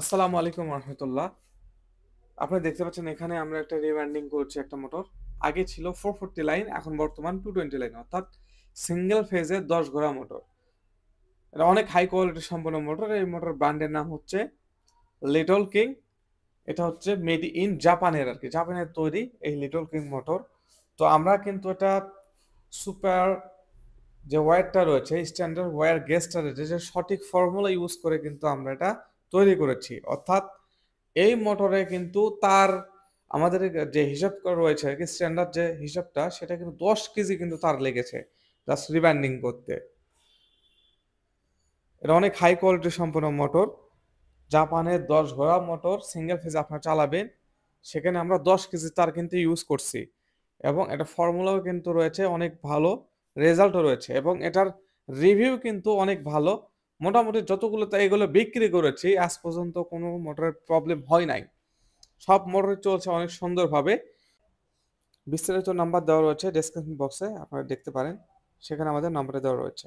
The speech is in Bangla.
আসসালামু আলাইকুম রহমতুল্লাহ। আপনি দেখতে পাচ্ছেন এখানে আমরা একটা রিব্র্যান্ডিং করছি একটা মোটর। আগে ছিল 440 লাইন, এখন বর্তমান 220 লাইন, অর্থাৎ সিঙ্গেল ফেজে 10 ঘোড়া মোটর। এটা অনেক হাই কোয়ালিটি সম্পন্ন মোটর। এই মোটর ব্র্যান্ডের নাম হচ্ছে লিটল কিং। এটা হচ্ছে মেড ইন জাপানের আর কি, জাপানের তৈরি এই লিটল কিং মোটর। তো আমরা কিন্তু এটা সুপার যে ওয়্যারটা রয়েছে, স্ট্যান্ডার্ড ওয়্যার গেজটা রয়েছে, যে সঠিক ফর্মুলা ইউজ করে কিন্তু আমরা এটা তৈরি করেছি। অর্থাৎ এই মোটরে কিন্তু তার আমাদের যে হিসাব করা রয়েছে আর কি, স্ট্যান্ডার্ড যে হিসাবটা, সেটা কিন্তু 10 কেজি কিন্তু তার লেগেছে জাস্ট রিব্যান্ডিং করতে। এটা অনেক হাই কোয়ালিটি সম্পন্ন মোটর, জাপানের 10 ঘোড়া মোটর সিঙ্গেল ফেজ আপনার চালাবেন, সেখানে আমরা 10 কেজি তার কিন্তু ইউজ করছি। এবং এটা ফর্মুলাও কিন্তু রয়েছে অনেক ভালো, রেজাল্টও রয়েছে, এবং এটার রিভিউ কিন্তু অনেক ভালো। মোটামুটি যতগুলো তাই এগুলো বিক্রি করেছি আজ পর্যন্ত কোনো মোটরের প্রবলেম হয় নাই। সব মোটর চলছে অনেক সুন্দরভাবে। বিস্তারিত নাম্বার দেওয়া রয়েছে ডেসক্রিপশন বক্সে, আপনারা দেখতে পারেন, সেখানে আমাদের নাম্বারটা দেওয়া রয়েছে।